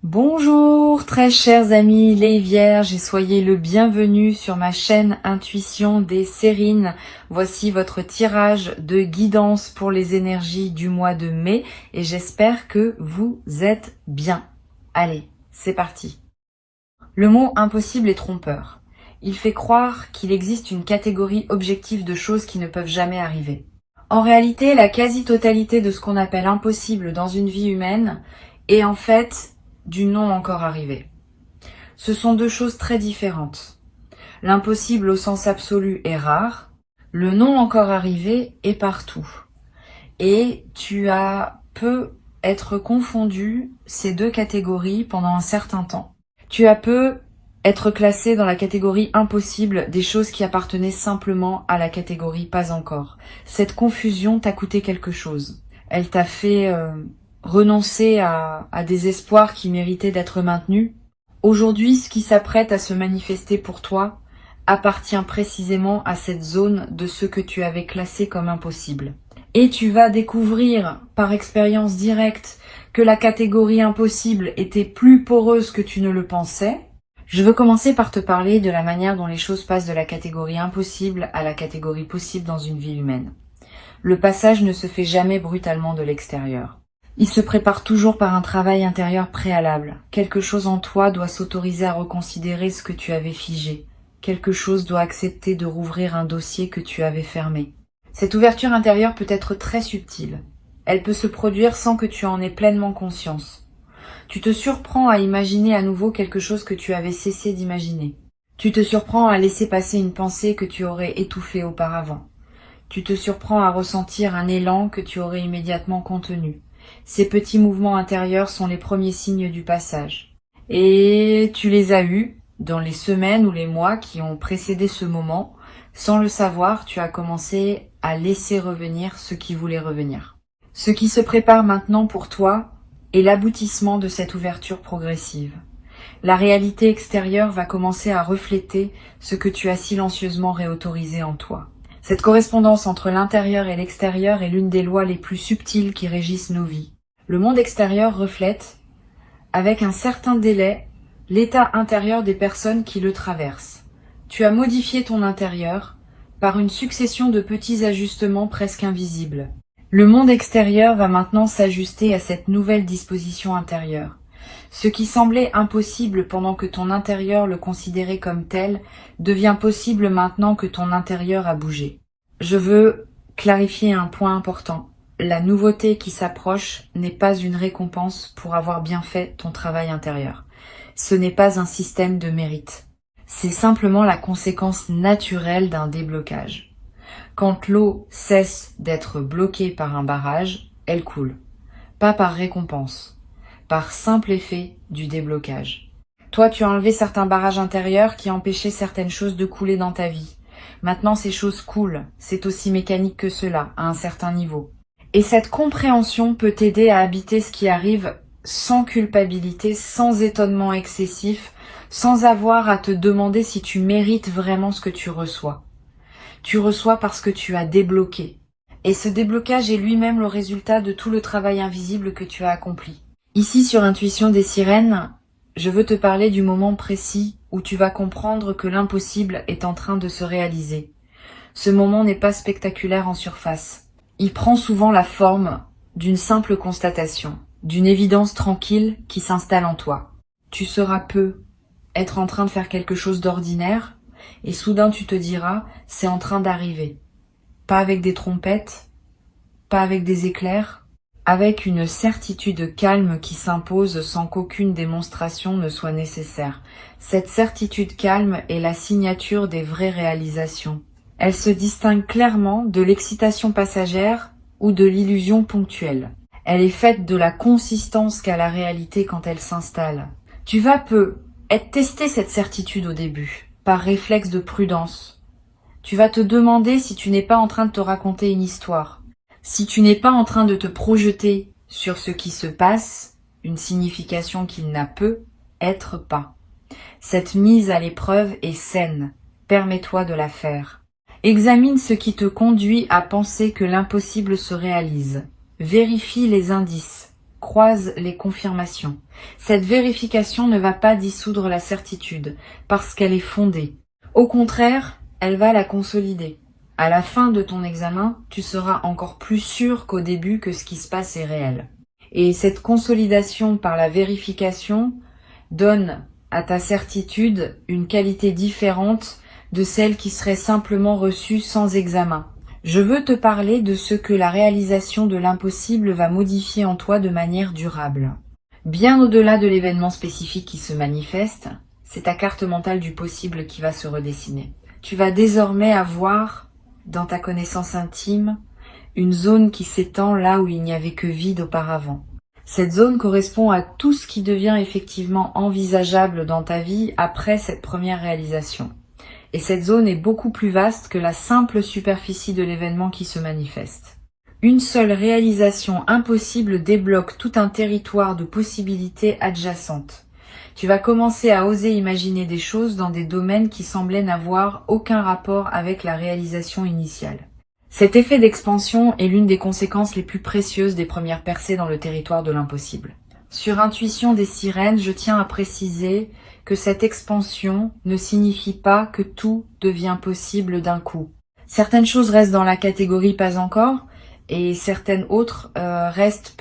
Bonjour très chers amis les Vierges et soyez le bienvenu sur ma chaîne Intuition des Sérines. Voici votre tirage de guidance pour les énergies du mois de mai et j'espère que vous êtes bien. Allez, c'est parti. Le mot impossible est trompeur. Il fait croire qu'il existe une catégorie objective de choses qui ne peuvent jamais arriver. En réalité, la quasi-totalité de ce qu'on appelle impossible dans une vie humaine est en fait du non encore arrivé. Ce sont deux choses très différentes. L'impossible au sens absolu est rare, le non encore arrivé est partout. Et peut être confondu ces deux catégories pendant un certain temps. Tu peux être classé dans la catégorie impossible des choses qui appartenaient simplement à la catégorie pas encore. Cette confusion t'a coûté quelque chose. Elle t'a fait renoncer à des espoirs qui méritaient d'être maintenus. Aujourd'hui, ce qui s'apprête à se manifester pour toi appartient précisément à cette zone de ce que tu avais classé comme impossible. Et tu vas découvrir par expérience directe que la catégorie impossible était plus poreuse que tu ne le pensais. Je veux commencer par te parler de la manière dont les choses passent de la catégorie impossible à la catégorie possible dans une vie humaine. Le passage ne se fait jamais brutalement de l'extérieur. Il se prépare toujours par un travail intérieur préalable. Quelque chose en toi doit s'autoriser à reconsidérer ce que tu avais figé. Quelque chose doit accepter de rouvrir un dossier que tu avais fermé. Cette ouverture intérieure peut être très subtile. Elle peut se produire sans que tu en aies pleinement conscience. Tu te surprends à imaginer à nouveau quelque chose que tu avais cessé d'imaginer. Tu te surprends à laisser passer une pensée que tu aurais étouffée auparavant. Tu te surprends à ressentir un élan que tu aurais immédiatement contenu. Ces petits mouvements intérieurs sont les premiers signes du passage. Et tu les as eus dans les semaines ou les mois qui ont précédé ce moment. Sans le savoir, tu as commencé à laisser revenir ce qui voulait revenir. Ce qui se prépare maintenant pour toi est l'aboutissement de cette ouverture progressive. La réalité extérieure va commencer à refléter ce que tu as silencieusement réautorisé en toi. Cette correspondance entre l'intérieur et l'extérieur est l'une des lois les plus subtiles qui régissent nos vies. Le monde extérieur reflète, avec un certain délai, l'état intérieur des personnes qui le traversent. Tu as modifié ton intérieur par une succession de petits ajustements presque invisibles. Le monde extérieur va maintenant s'ajuster à cette nouvelle disposition intérieure. Ce qui semblait impossible pendant que ton intérieur le considérait comme tel, devient possible maintenant que ton intérieur a bougé. Je veux clarifier un point important. La nouveauté qui s'approche n'est pas une récompense pour avoir bien fait ton travail intérieur. Ce n'est pas un système de mérite. C'est simplement la conséquence naturelle d'un déblocage. Quand l'eau cesse d'être bloquée par un barrage, elle coule. Pas par récompense. Par simple effet du déblocage. Toi, tu as enlevé certains barrages intérieurs qui empêchaient certaines choses de couler dans ta vie. Maintenant, ces choses coulent. C'est aussi mécanique que cela, à un certain niveau. Et cette compréhension peut t'aider à habiter ce qui arrive sans culpabilité, sans étonnement excessif, sans avoir à te demander si tu mérites vraiment ce que tu reçois. Tu reçois parce que tu as débloqué. Et ce déblocage est lui-même le résultat de tout le travail invisible que tu as accompli. Ici, sur Intuition des Sirènes, je veux te parler du moment précis où tu vas comprendre que l'impossible est en train de se réaliser. Ce moment n'est pas spectaculaire en surface. Il prend souvent la forme d'une simple constatation, d'une évidence tranquille qui s'installe en toi. Tu sauras peu être en train de faire quelque chose d'ordinaire, et soudain tu te diras, c'est en train d'arriver. Pas avec des trompettes, pas avec des éclairs, avec une certitude calme qui s'impose sans qu'aucune démonstration ne soit nécessaire. Cette certitude calme est la signature des vraies réalisations. Elle se distingue clairement de l'excitation passagère ou de l'illusion ponctuelle. Elle est faite de la consistance qu'a la réalité quand elle s'installe. Tu vas tester cette certitude au début, par réflexe de prudence. Tu vas te demander si tu n'es pas en train de te raconter une histoire. Si tu n'es pas en train de te projeter sur ce qui se passe, une signification qu'il n'a peut être pas. Cette mise à l'épreuve est saine. Permets-toi de la faire. Examine ce qui te conduit à penser que l'impossible se réalise. Vérifie les indices. croise les confirmations. Cette vérification ne va pas dissoudre la certitude, parce qu'elle est fondée. Au contraire, elle va la consolider. À la fin de ton examen, tu seras encore plus sûr qu'au début que ce qui se passe est réel. Et cette consolidation par la vérification donne à ta certitude une qualité différente de celle qui serait simplement reçue sans examen. Je veux te parler de ce que la réalisation de l'impossible va modifier en toi de manière durable. Bien au-delà de l'événement spécifique qui se manifeste, c'est ta carte mentale du possible qui va se redessiner. Tu vas désormais avoir, dans ta connaissance intime, une zone qui s'étend là où il n'y avait que vide auparavant. Cette zone correspond à tout ce qui devient effectivement envisageable dans ta vie après cette première réalisation. Et cette zone est beaucoup plus vaste que la simple superficie de l'événement qui se manifeste. Une seule réalisation impossible débloque tout un territoire de possibilités adjacentes. Tu vas commencer à oser imaginer des choses dans des domaines qui semblaient n'avoir aucun rapport avec la réalisation initiale. Cet effet d'expansion est l'une des conséquences les plus précieuses des premières percées dans le territoire de l'impossible. Sur Intuition des sirènes, je tiens à préciser que cette expansion ne signifie pas que tout devient possible d'un coup. Certaines choses restent dans la catégorie pas encore, et certaines autres restent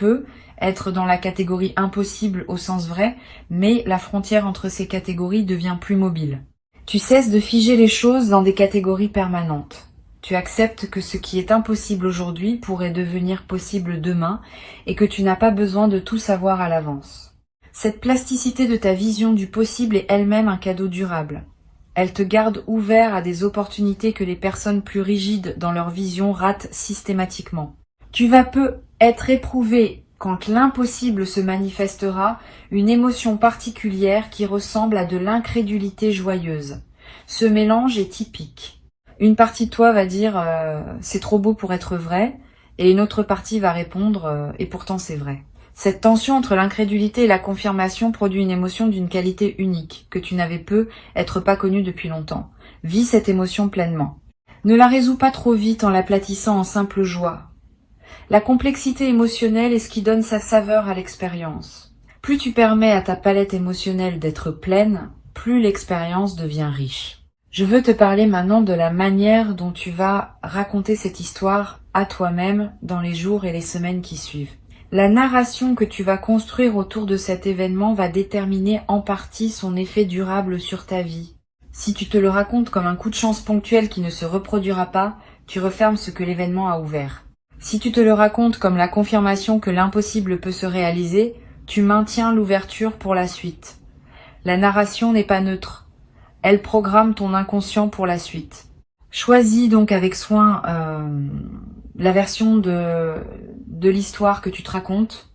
être dans la catégorie impossible au sens vrai, mais la frontière entre ces catégories devient plus mobile. Tu cesses de figer les choses dans des catégories permanentes. Tu acceptes que ce qui est impossible aujourd'hui pourrait devenir possible demain et que tu n'as pas besoin de tout savoir à l'avance. Cette plasticité de ta vision du possible est elle-même un cadeau durable. Elle te garde ouvert à des opportunités que les personnes plus rigides dans leur vision ratent systématiquement. Tu vas être éprouvé quand l'impossible se manifestera, une émotion particulière qui ressemble à de l'incrédulité joyeuse. Ce mélange est typique. Une partie de toi va dire c'est trop beau pour être vrai, et une autre partie va répondre et pourtant c'est vrai. Cette tension entre l'incrédulité et la confirmation produit une émotion d'une qualité unique, que tu n'avais être pas connue depuis longtemps. Vis cette émotion pleinement. Ne la résous pas trop vite en l'aplatissant en simple joie. La complexité émotionnelle est ce qui donne sa saveur à l'expérience. Plus tu permets à ta palette émotionnelle d'être pleine, plus l'expérience devient riche. Je veux te parler maintenant de la manière dont tu vas raconter cette histoire à toi-même dans les jours et les semaines qui suivent. La narration que tu vas construire autour de cet événement va déterminer en partie son effet durable sur ta vie. Si tu te le racontes comme un coup de chance ponctuel qui ne se reproduira pas, tu refermes ce que l'événement a ouvert. Si tu te le racontes comme la confirmation que l'impossible peut se réaliser, tu maintiens l'ouverture pour la suite. La narration n'est pas neutre. Elle programme ton inconscient pour la suite. Choisis donc avec soin la version de l'histoire que tu te racontes.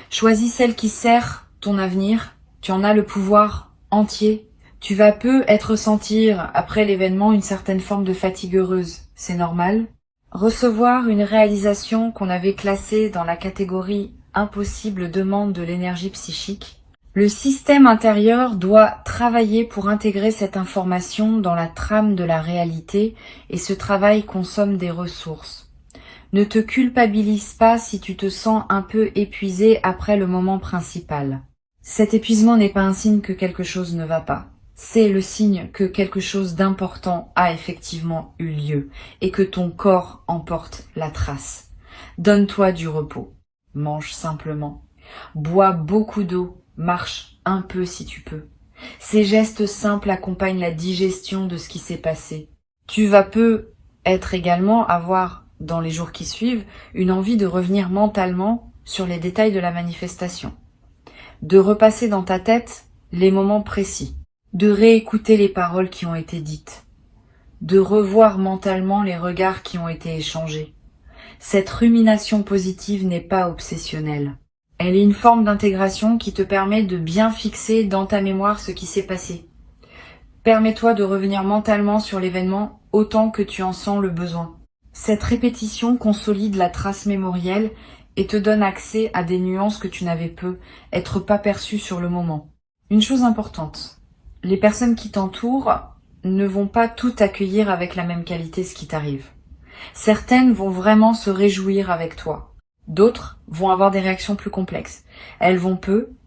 Choisis celle qui sert ton avenir. Tu en as le pouvoir entier. Tu vas ressentir après l'événement une certaine forme de fatigue heureuse. C'est normal. Recevoir une réalisation qu'on avait classée dans la catégorie impossible demande de l'énergie psychique. Le système intérieur doit travailler pour intégrer cette information dans la trame de la réalité et ce travail consomme des ressources. Ne te culpabilise pas si tu te sens un peu épuisé après le moment principal. Cet épuisement n'est pas un signe que quelque chose ne va pas. C'est le signe que quelque chose d'important a effectivement eu lieu et que ton corps en porte la trace. Donne-toi du repos. Mange simplement. Bois beaucoup d'eau. Marche un peu si tu peux. Ces gestes simples accompagnent la digestion de ce qui s'est passé. Tu vas être également avoir, dans les jours qui suivent, une envie de revenir mentalement sur les détails de la manifestation. De repasser dans ta tête les moments précis. De réécouter les paroles qui ont été dites. De revoir mentalement les regards qui ont été échangés. Cette rumination positive n'est pas obsessionnelle. Elle est une forme d'intégration qui te permet de bien fixer dans ta mémoire ce qui s'est passé. Permets-toi de revenir mentalement sur l'événement autant que tu en sens le besoin. Cette répétition consolide la trace mémorielle et te donne accès à des nuances que tu n'avais être pas perçues sur le moment. Une chose importante, les personnes qui t'entourent ne vont pas tout accueillir avec la même qualité ce qui t'arrive. Certaines vont vraiment se réjouir avec toi. D'autres vont avoir des réactions plus complexes. Elles vont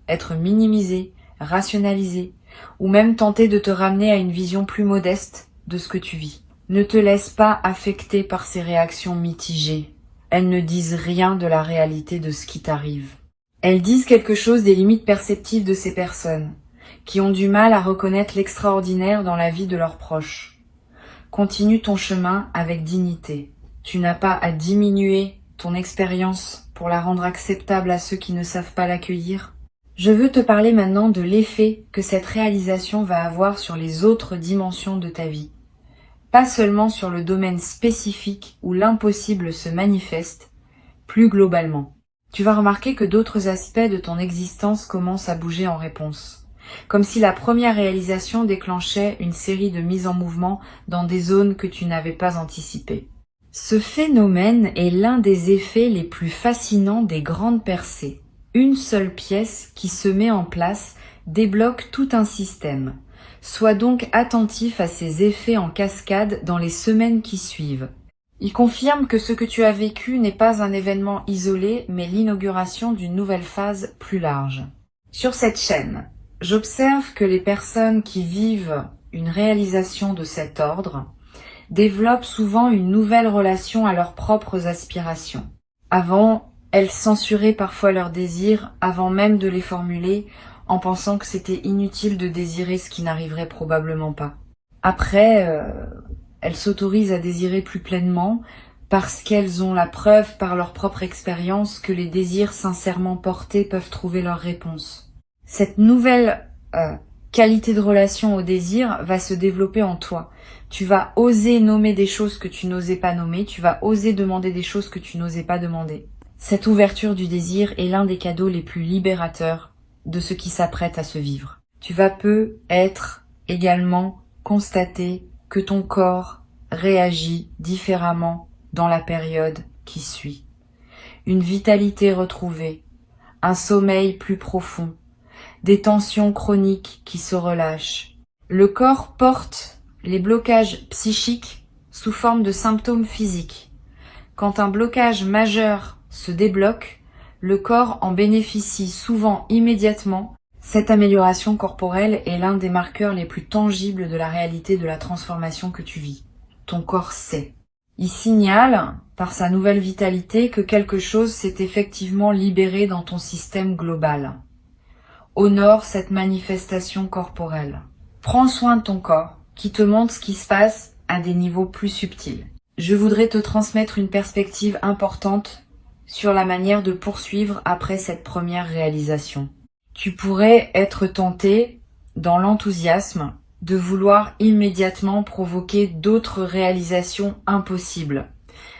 être minimisées, rationalisées, ou même tenter de te ramener à une vision plus modeste de ce que tu vis. Ne te laisse pas affecter par ces réactions mitigées. Elles ne disent rien de la réalité de ce qui t'arrive. Elles disent quelque chose des limites perceptives de ces personnes, qui ont du mal à reconnaître l'extraordinaire dans la vie de leurs proches. Continue ton chemin avec dignité. Tu n'as pas à diminuer ton expérience pour la rendre acceptable à ceux qui ne savent pas l'accueillir. Je veux te parler maintenant de l'effet que cette réalisation va avoir sur les autres dimensions de ta vie. Pas seulement sur le domaine spécifique où l'impossible se manifeste, plus globalement. Tu vas remarquer que d'autres aspects de ton existence commencent à bouger en réponse. Comme si la première réalisation déclenchait une série de mises en mouvement dans des zones que tu n'avais pas anticipées. Ce phénomène est l'un des effets les plus fascinants des grandes percées. Une seule pièce qui se met en place débloque tout un système. Sois donc attentif à ces effets en cascade dans les semaines qui suivent. Il confirme que ce que tu as vécu n'est pas un événement isolé, mais l'inauguration d'une nouvelle phase plus large. Sur cette chaîne, j'observe que les personnes qui vivent une réalisation de cet ordre développent souvent une nouvelle relation à leurs propres aspirations. Avant, elles censuraient parfois leurs désirs avant même de les formuler, en pensant que c'était inutile de désirer ce qui n'arriverait probablement pas. Après, elles s'autorisent à désirer plus pleinement parce qu'elles ont la preuve par leur propre expérience que les désirs sincèrement portés peuvent trouver leur réponse. Cette nouvelle qualité de relation au désir va se développer en toi. Tu vas oser nommer des choses que tu n'osais pas nommer, tu vas oser demander des choses que tu n'osais pas demander. Cette ouverture du désir est l'un des cadeaux les plus libérateurs de ce qui s'apprête à se vivre. Tu vas peut-être également constater que ton corps réagit différemment dans la période qui suit. Une vitalité retrouvée, un sommeil plus profond, des tensions chroniques qui se relâchent. Le corps porte les blocages psychiques sous forme de symptômes physiques. Quand un blocage majeur se débloque, le corps en bénéficie souvent immédiatement. Cette amélioration corporelle est l'un des marqueurs les plus tangibles de la réalité de la transformation que tu vis. Ton corps sait. Il signale, par sa nouvelle vitalité, que quelque chose s'est effectivement libéré dans ton système global. Honore cette manifestation corporelle. Prends soin de ton corps, qui te montre ce qui se passe à des niveaux plus subtils. Je voudrais te transmettre une perspective importante sur la manière de poursuivre après cette première réalisation. Tu pourrais être tenté, dans l'enthousiasme, de vouloir immédiatement provoquer d'autres réalisations impossibles.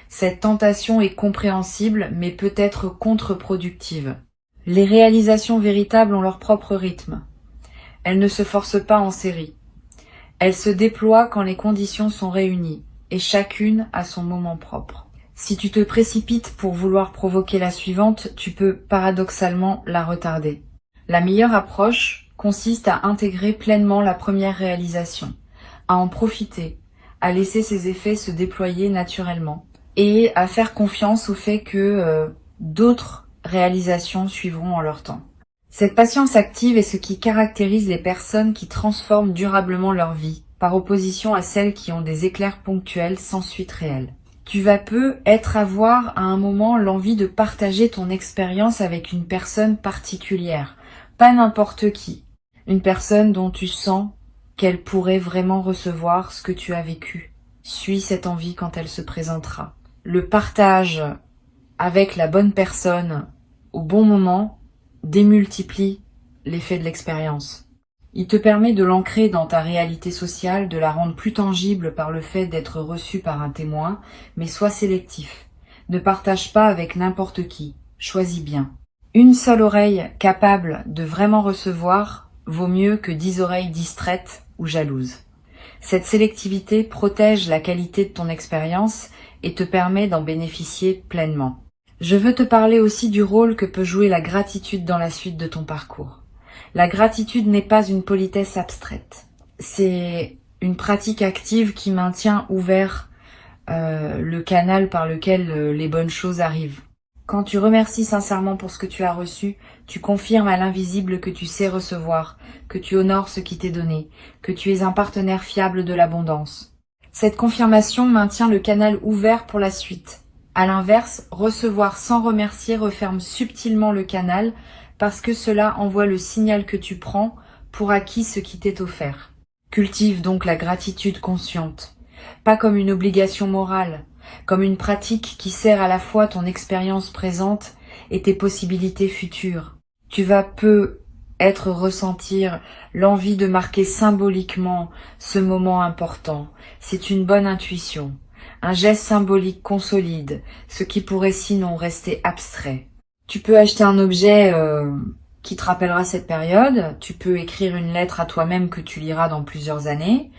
Cette tentation est compréhensible, mais peut être contre-productive. Les réalisations véritables ont leur propre rythme. Elles ne se forcent pas en série. Elles se déploient quand les conditions sont réunies, et chacune a son moment propre. Si tu te précipites pour vouloir provoquer la suivante, tu peux paradoxalement la retarder. La meilleure approche consiste à intégrer pleinement la première réalisation, à en profiter, à laisser ses effets se déployer naturellement et à faire confiance au fait que d'autres réalisations suivront en leur temps. Cette patience active est ce qui caractérise les personnes qui transforment durablement leur vie, par opposition à celles qui ont des éclairs ponctuels sans suite réelle. Tu vas peut-être avoir à un moment l'envie de partager ton expérience avec une personne particulière, pas n'importe qui, une personne dont tu sens qu'elle pourrait vraiment recevoir ce que tu as vécu. Suis cette envie quand elle se présentera. Le partage avec la bonne personne au bon moment démultiplie l'effet de l'expérience. Il te permet de l'ancrer dans ta réalité sociale, de la rendre plus tangible par le fait d'être reçu par un témoin, mais sois sélectif. Ne partage pas avec n'importe qui. Choisis bien. Une seule oreille capable de vraiment recevoir vaut mieux que 10 oreilles distraites ou jalouses. Cette sélectivité protège la qualité de ton expérience et te permet d'en bénéficier pleinement. Je veux te parler aussi du rôle que peut jouer la gratitude dans la suite de ton parcours. La gratitude n'est pas une politesse abstraite. C'est une pratique active qui maintient ouvert le canal par lequel les bonnes choses arrivent. Quand tu remercies sincèrement pour ce que tu as reçu, tu confirmes à l'invisible que tu sais recevoir, que tu honores ce qui t'est donné, que tu es un partenaire fiable de l'abondance. Cette confirmation maintient le canal ouvert pour la suite. À l'inverse, recevoir sans remercier referme subtilement le canal parce que cela envoie le signal que tu prends pour acquis ce qui t'est offert. Cultive donc la gratitude consciente, pas comme une obligation morale, comme une pratique qui sert à la fois ton expérience présente et tes possibilités futures. Tu vas peut-être ressentir l'envie de marquer symboliquement ce moment important. C'est une bonne intuition. Un geste symbolique consolide ce qui pourrait sinon rester abstrait. Tu peux acheter un objet qui te rappellera cette période. Tu peux écrire une lettre à toi-même que tu liras dans plusieurs années.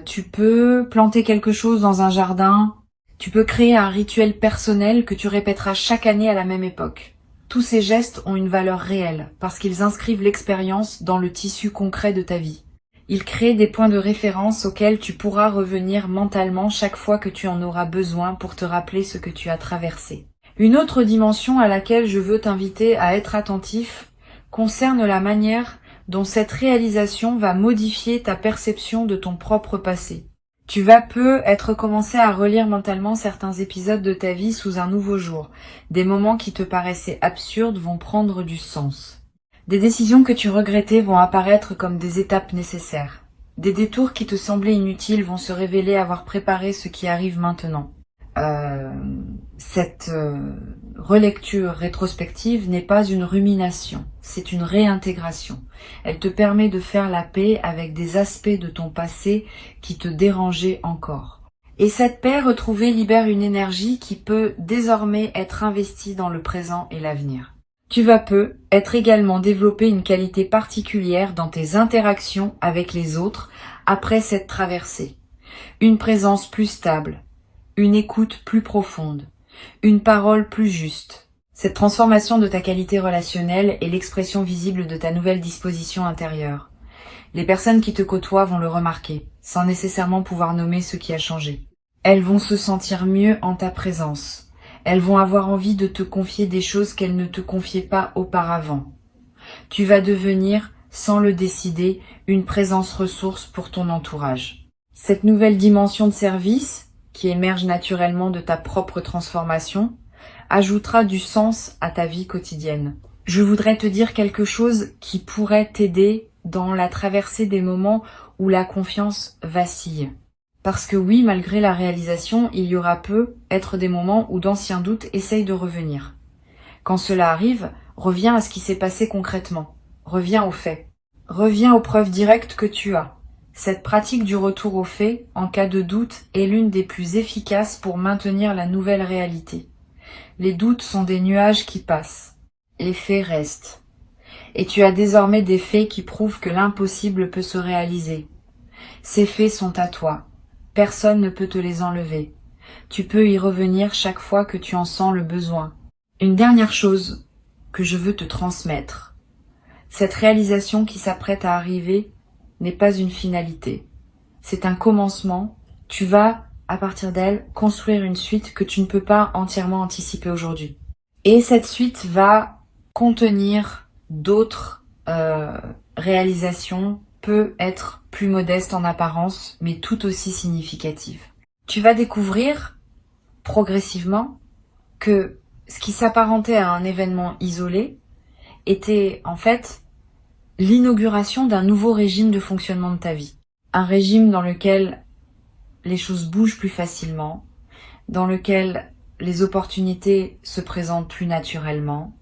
Tu peux planter quelque chose dans un jardin. Tu peux créer un rituel personnel que tu répéteras chaque année à la même époque. Tous ces gestes ont une valeur réelle parce qu'ils inscrivent l'expérience dans le tissu concret de ta vie. Ils créent des points de référence auxquels tu pourras revenir mentalement chaque fois que tu en auras besoin pour te rappeler ce que tu as traversé. Une autre dimension à laquelle je veux t'inviter à être attentif concerne la manière dont cette réalisation va modifier ta perception de ton propre passé. Tu vas peut-être commencer à relire mentalement certains épisodes de ta vie sous un nouveau jour. Des moments qui te paraissaient absurdes vont prendre du sens. Des décisions que tu regrettais vont apparaître comme des étapes nécessaires. Des détours qui te semblaient inutiles vont se révéler avoir préparé ce qui arrive maintenant. Cette relecture rétrospective n'est pas une rumination, c'est une réintégration. Elle te permet de faire la paix avec des aspects de ton passé qui te dérangeaient encore. Et cette paix retrouvée libère une énergie qui peut désormais être investie dans le présent et l'avenir. Tu vas peut-être également développer une qualité particulière dans tes interactions avec les autres après cette traversée. Une présence plus stable, une écoute plus profonde, une parole plus juste. Cette transformation de ta qualité relationnelle est l'expression visible de ta nouvelle disposition intérieure. Les personnes qui te côtoient vont le remarquer, sans nécessairement pouvoir nommer ce qui a changé. Elles vont se sentir mieux en ta présence. Elles vont avoir envie de te confier des choses qu'elles ne te confiaient pas auparavant. Tu vas devenir, sans le décider, une présence ressource pour ton entourage. Cette nouvelle dimension de service, qui émerge naturellement de ta propre transformation, ajoutera du sens à ta vie quotidienne. Je voudrais te dire quelque chose qui pourrait t'aider dans la traversée des moments où la confiance vacille. Parce que oui, malgré la réalisation, il y aura peut-être des moments où d'anciens doutes essayent de revenir. Quand cela arrive, reviens à ce qui s'est passé concrètement. Reviens aux faits. Reviens aux preuves directes que tu as. Cette pratique du retour aux faits, en cas de doute, est l'une des plus efficaces pour maintenir la nouvelle réalité. Les doutes sont des nuages qui passent. Les faits restent. Et tu as désormais des faits qui prouvent que l'impossible peut se réaliser. Ces faits sont à toi. Personne ne peut te les enlever. Tu peux y revenir chaque fois que tu en sens le besoin. Une dernière chose que je veux te transmettre. Cette réalisation qui s'apprête à arriver n'est pas une finalité. C'est un commencement. Tu vas, à partir d'elle, construire une suite que tu ne peux pas entièrement anticiper aujourd'hui. Et cette suite va contenir d'autres réalisations, peut être plus modestes en apparence, mais tout aussi significatives. Tu vas découvrir progressivement que ce qui s'apparentait à un événement isolé était en fait l'inauguration d'un nouveau régime de fonctionnement de ta vie. Un régime dans lequel les choses bougent plus facilement, dans lequel les opportunités se présentent plus naturellement,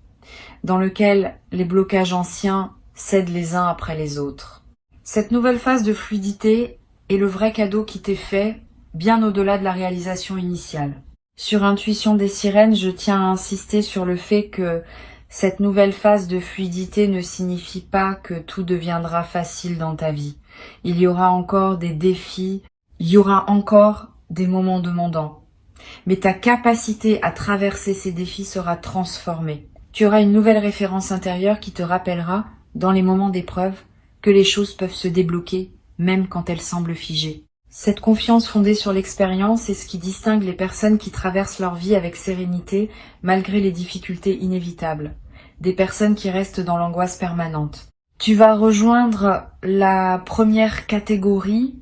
dans lequel les blocages anciens cèdent les uns après les autres. Cette nouvelle phase de fluidité est le vrai cadeau qui t'est fait, bien au-delà de la réalisation initiale. Sur Intuition des Sirènes, je tiens à insister sur le fait que cette nouvelle phase de fluidité ne signifie pas que tout deviendra facile dans ta vie. Il y aura encore des défis, il y aura encore des moments demandants. Mais ta capacité à traverser ces défis sera transformée. Tu auras une nouvelle référence intérieure qui te rappellera, dans les moments d'épreuve, que les choses peuvent se débloquer, même quand elles semblent figées. Cette confiance fondée sur l'expérience est ce qui distingue les personnes qui traversent leur vie avec sérénité malgré les difficultés inévitables, des personnes qui restent dans l'angoisse permanente. Tu vas rejoindre la première catégorie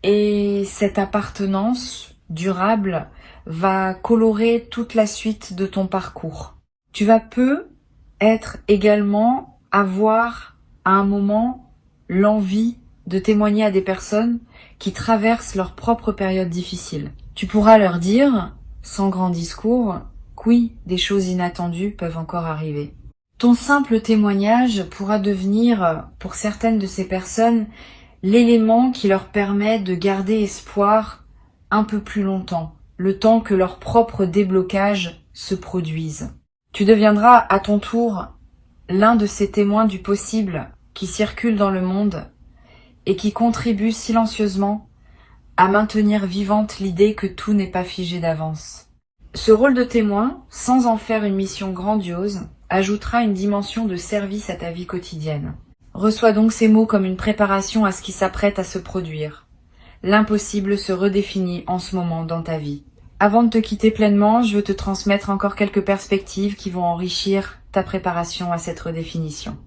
et cette appartenance durable va colorer toute la suite de ton parcours. Tu vas peut-être également avoir à un moment l'envie de témoigner à des personnes qui traversent leur propre période difficile. Tu pourras leur dire, sans grand discours, que oui, des choses inattendues peuvent encore arriver. Ton simple témoignage pourra devenir, pour certaines de ces personnes, l'élément qui leur permet de garder espoir un peu plus longtemps, le temps que leur propre déblocage se produise. Tu deviendras à ton tour l'un de ces témoins du possible qui circulent dans le monde et qui contribue silencieusement à maintenir vivante l'idée que tout n'est pas figé d'avance. Ce rôle de témoin, sans en faire une mission grandiose, ajoutera une dimension de service à ta vie quotidienne. Reçois donc ces mots comme une préparation à ce qui s'apprête à se produire. L'impossible se redéfinit en ce moment dans ta vie. Avant de te quitter pleinement, je veux te transmettre encore quelques perspectives qui vont enrichir ta préparation à cette redéfinition.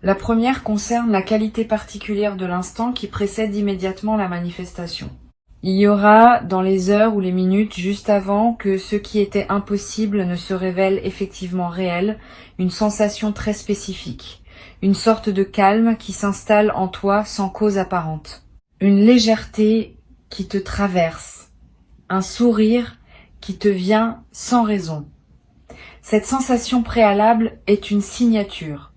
La première concerne la qualité particulière de l'instant qui précède immédiatement la manifestation. Il y aura, dans les heures ou les minutes juste avant que ce qui était impossible ne se révèle effectivement réel, une sensation très spécifique, une sorte de calme qui s'installe en toi sans cause apparente, une légèreté qui te traverse, un sourire qui te vient sans raison. Cette sensation préalable est une signature.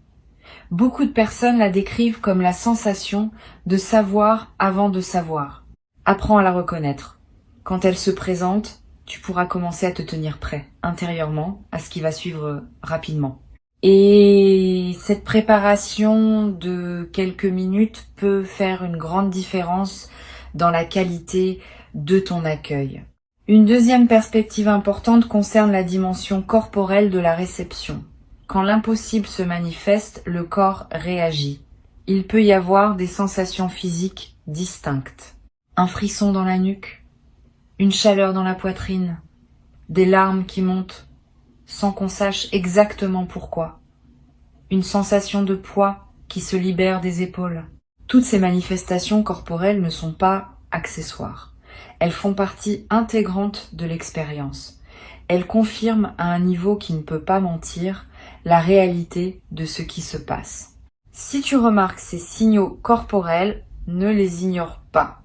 Beaucoup de personnes la décrivent comme la sensation de savoir avant de savoir. Apprends à la reconnaître. Quand elle se présente, tu pourras commencer à te tenir prêt, intérieurement, à ce qui va suivre rapidement. Et cette préparation de quelques minutes peut faire une grande différence dans la qualité de ton accueil. Une deuxième perspective importante concerne la dimension corporelle de la réception. Quand l'impossible se manifeste, le corps réagit. Il peut y avoir des sensations physiques distinctes. Un frisson dans la nuque, une chaleur dans la poitrine, des larmes qui montent, sans qu'on sache exactement pourquoi. Une sensation de poids qui se libère des épaules. Toutes ces manifestations corporelles ne sont pas accessoires. Elles font partie intégrante de l'expérience. Elles confirment à un niveau qui ne peut pas mentir la réalité de ce qui se passe. Si tu remarques ces signaux corporels, ne les ignore pas.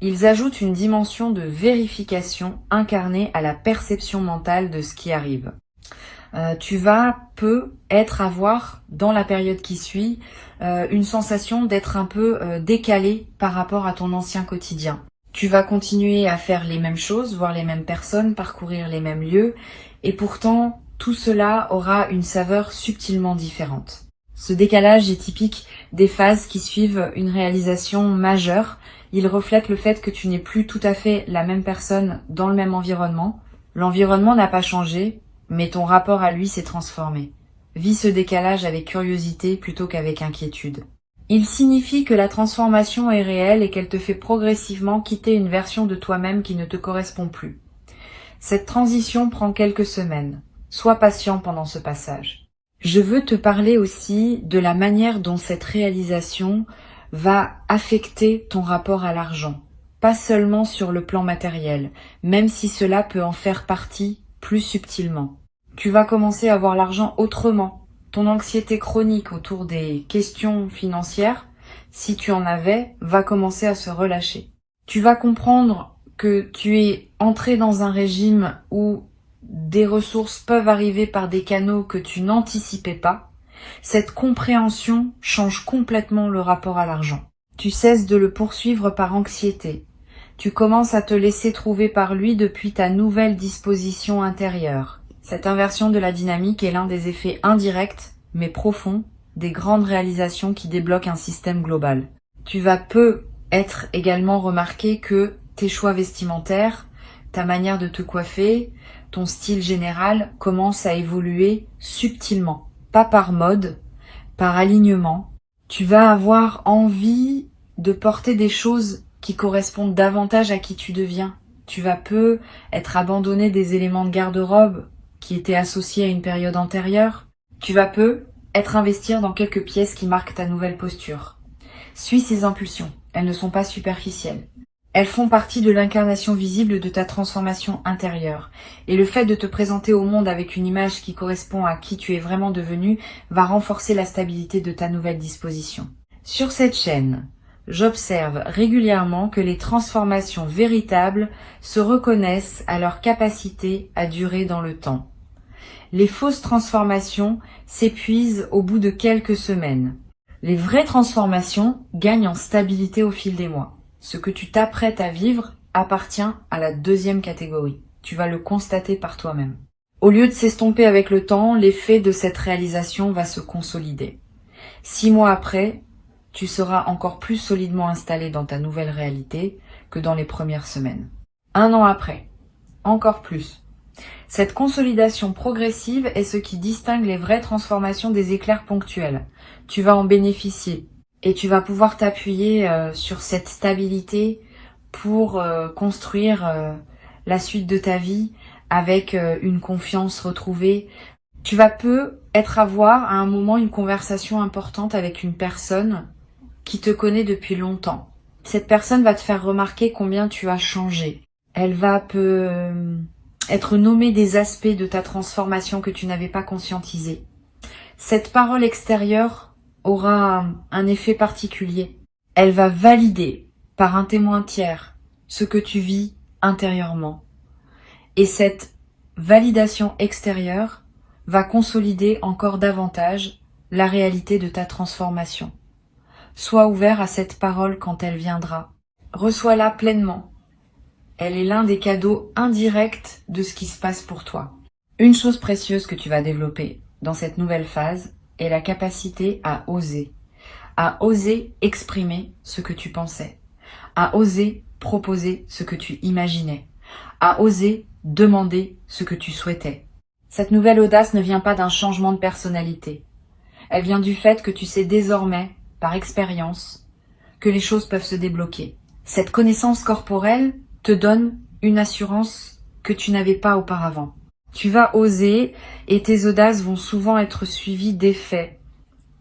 Ils ajoutent une dimension de vérification incarnée à la perception mentale de ce qui arrive. Tu vas peut-être avoir, dans la période qui suit, une sensation d'être un peu décalé par rapport à ton ancien quotidien. Tu vas continuer à faire les mêmes choses, voir les mêmes personnes, parcourir les mêmes lieux, et pourtant, tout cela aura une saveur subtilement différente. Ce décalage est typique des phases qui suivent une réalisation majeure. Il reflète le fait que tu n'es plus tout à fait la même personne dans le même environnement. L'environnement n'a pas changé, mais ton rapport à lui s'est transformé. Vis ce décalage avec curiosité plutôt qu'avec inquiétude. Il signifie que la transformation est réelle et qu'elle te fait progressivement quitter une version de toi-même qui ne te correspond plus. Cette transition prend quelques semaines. Sois patient pendant ce passage. Je veux te parler aussi de la manière dont cette réalisation va affecter ton rapport à l'argent. Pas seulement sur le plan matériel, même si cela peut en faire partie plus subtilement. Tu vas commencer à voir l'argent autrement. Ton anxiété chronique autour des questions financières, si tu en avais, va commencer à se relâcher. Tu vas comprendre que tu es entré dans un régime où des ressources peuvent arriver par des canaux que tu n'anticipais pas. Cette compréhension change complètement le rapport à l'argent. Tu cesses de le poursuivre par anxiété. Tu commences à te laisser trouver par lui depuis ta nouvelle disposition intérieure. Cette inversion de la dynamique est l'un des effets indirects, mais profonds, des grandes réalisations qui débloquent un système global. Tu vas peut-être également remarquer que tes choix vestimentaires, ta manière de te coiffer, ton style général commence à évoluer subtilement, pas par mode, par alignement. Tu vas avoir envie de porter des choses qui correspondent davantage à qui tu deviens. Tu vas peu être abandonné des éléments de garde-robe qui étaient associés à une période antérieure. Tu vas peu être investir dans quelques pièces qui marquent ta nouvelle posture. Suis ces impulsions, elles ne sont pas superficielles. Elles font partie de l'incarnation visible de ta transformation intérieure. Et le fait de te présenter au monde avec une image qui correspond à qui tu es vraiment devenu va renforcer la stabilité de ta nouvelle disposition. Sur cette chaîne, j'observe régulièrement que les transformations véritables se reconnaissent à leur capacité à durer dans le temps. Les fausses transformations s'épuisent au bout de quelques semaines. Les vraies transformations gagnent en stabilité au fil des mois. Ce que tu t'apprêtes à vivre appartient à la deuxième catégorie. Tu vas le constater par toi-même. Au lieu de s'estomper avec le temps, l'effet de cette réalisation va se consolider. 6 mois après, tu seras encore plus solidement installé dans ta nouvelle réalité que dans les premières semaines. 1 an après, encore plus. Cette consolidation progressive est ce qui distingue les vraies transformations des éclairs ponctuels. Tu vas en bénéficier et tu vas pouvoir t'appuyer sur cette stabilité pour construire la suite de ta vie avec une confiance retrouvée. Tu vas peu être à avoir à un moment une conversation importante avec une personne qui te connaît depuis longtemps. Cette personne va te faire remarquer combien tu as changé. Elle va être nommée des aspects de ta transformation que tu n'avais pas conscientisés. Cette parole extérieure aura un effet particulier. Elle va valider par un témoin tiers ce que tu vis intérieurement. Et cette validation extérieure va consolider encore davantage la réalité de ta transformation. Sois ouvert à cette parole quand elle viendra. Reçois-la pleinement. Elle est l'un des cadeaux indirects de ce qui se passe pour toi. Une chose précieuse que tu vas développer dans cette nouvelle phase est la capacité à oser exprimer ce que tu pensais, à oser proposer ce que tu imaginais, à oser demander ce que tu souhaitais. Cette nouvelle audace ne vient pas d'un changement de personnalité. Elle vient du fait que tu sais désormais, par expérience, que les choses peuvent se débloquer. Cette connaissance corporelle te donne une assurance que tu n'avais pas auparavant. Tu vas oser et tes audaces vont souvent être suivies d'effets,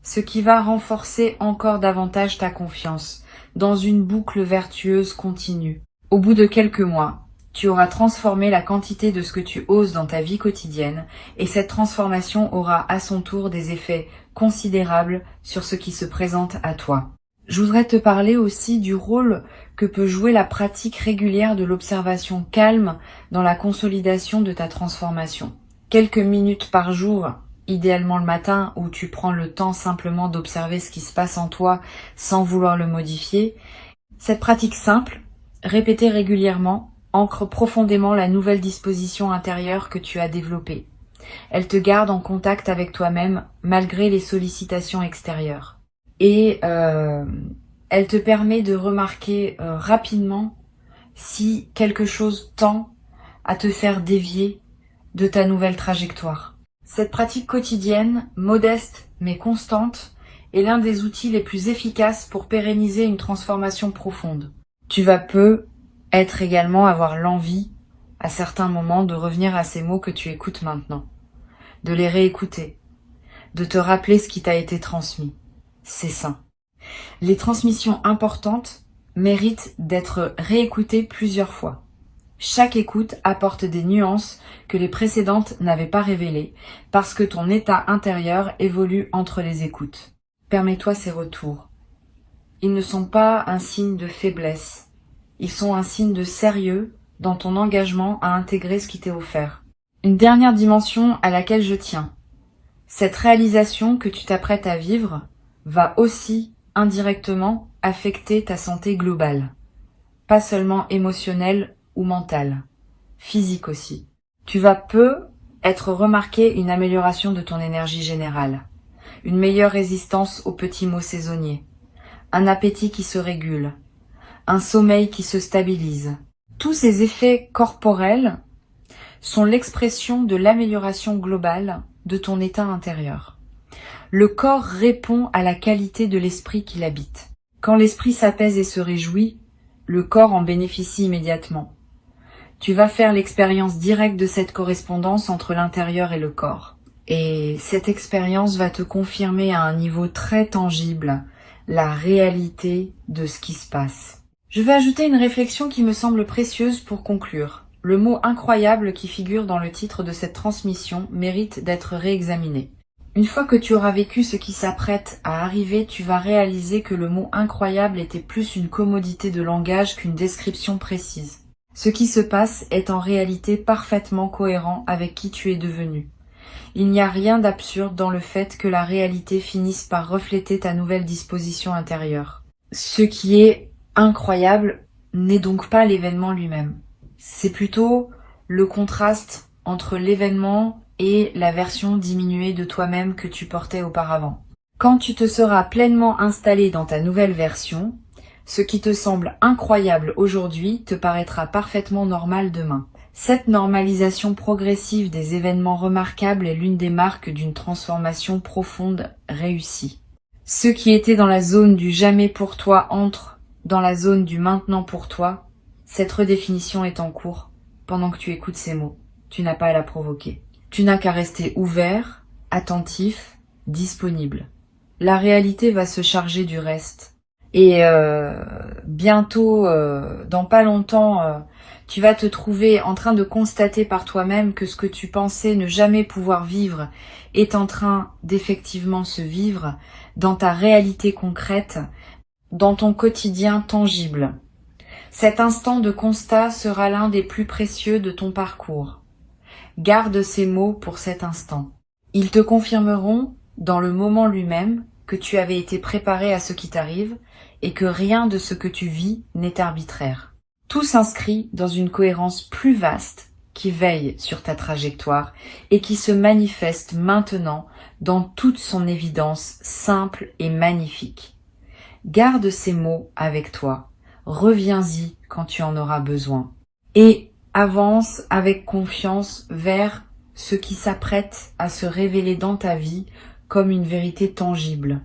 ce qui va renforcer encore davantage ta confiance dans une boucle vertueuse continue. Au bout de quelques mois, tu auras transformé la quantité de ce que tu oses dans ta vie quotidienne et cette transformation aura à son tour des effets considérables sur ce qui se présente à toi. Je voudrais te parler aussi du rôle que peut jouer la pratique régulière de l'observation calme dans la consolidation de ta transformation. Quelques minutes par jour, idéalement le matin où tu prends le temps simplement d'observer ce qui se passe en toi sans vouloir le modifier. Cette pratique simple, répétée régulièrement, ancre profondément la nouvelle disposition intérieure que tu as développée. Elle te garde en contact avec toi-même malgré les sollicitations extérieures. Et elle te permet de remarquer rapidement si quelque chose tend à te faire dévier de ta nouvelle trajectoire. Cette pratique quotidienne, modeste mais constante, est l'un des outils les plus efficaces pour pérenniser une transformation profonde. Tu vas peu être également avoir l'envie, à certains moments, de revenir à ces mots que tu écoutes maintenant, de les réécouter, de te rappeler ce qui t'a été transmis. C'est sain. Les transmissions importantes méritent d'être réécoutées plusieurs fois. Chaque écoute apporte des nuances que les précédentes n'avaient pas révélées parce que ton état intérieur évolue entre les écoutes. Permets-toi ces retours. Ils ne sont pas un signe de faiblesse. Ils sont un signe de sérieux dans ton engagement à intégrer ce qui t'est offert. Une dernière dimension à laquelle je tiens. Cette réalisation que tu t'apprêtes à vivre va aussi indirectement affecter ta santé globale. Pas seulement émotionnelle ou mentale, physique aussi. Tu vas peu être remarqué une amélioration de ton énergie générale, une meilleure résistance aux petits maux saisonniers, un appétit qui se régule, un sommeil qui se stabilise. Tous ces effets corporels sont l'expression de l'amélioration globale de ton état intérieur. Le corps répond à la qualité de l'esprit qui l'habite. Quand l'esprit s'apaise et se réjouit, le corps en bénéficie immédiatement. Tu vas faire l'expérience directe de cette correspondance entre l'intérieur et le corps. Et cette expérience va te confirmer à un niveau très tangible la réalité de ce qui se passe. Je vais ajouter une réflexion qui me semble précieuse pour conclure. Le mot incroyable qui figure dans le titre de cette transmission mérite d'être réexaminé. Une fois que tu auras vécu ce qui s'apprête à arriver, tu vas réaliser que le mot incroyable était plus une commodité de langage qu'une description précise. Ce qui se passe est en réalité parfaitement cohérent avec qui tu es devenu. Il n'y a rien d'absurde dans le fait que la réalité finisse par refléter ta nouvelle disposition intérieure. Ce qui est incroyable n'est donc pas l'événement lui-même. C'est plutôt le contraste entre l'événement et la version diminuée de toi-même que tu portais auparavant. Quand tu te seras pleinement installé dans ta nouvelle version, ce qui te semble incroyable aujourd'hui te paraîtra parfaitement normal demain. Cette normalisation progressive des événements remarquables est l'une des marques d'une transformation profonde réussie. Ce qui était dans la zone du jamais pour toi entre dans la zone du maintenant pour toi. Cette redéfinition est en cours pendant que tu écoutes ces mots. Tu n'as pas à la provoquer. Tu n'as qu'à rester ouvert, attentif, disponible. La réalité va se charger du reste. Et bientôt, dans pas longtemps, tu vas te trouver en train de constater par toi-même que ce que tu pensais ne jamais pouvoir vivre est en train d'effectivement se vivre dans ta réalité concrète, dans ton quotidien tangible. Cet instant de constat sera l'un des plus précieux de ton parcours. Garde ces mots pour cet instant. Ils te confirmeront, dans le moment lui-même, que tu avais été préparé à ce qui t'arrive et que rien de ce que tu vis n'est arbitraire. Tout s'inscrit dans une cohérence plus vaste qui veille sur ta trajectoire et qui se manifeste maintenant dans toute son évidence simple et magnifique. Garde ces mots avec toi, reviens-y quand tu en auras besoin et avance avec confiance vers ce qui s'apprête à se révéler dans ta vie comme une vérité tangible.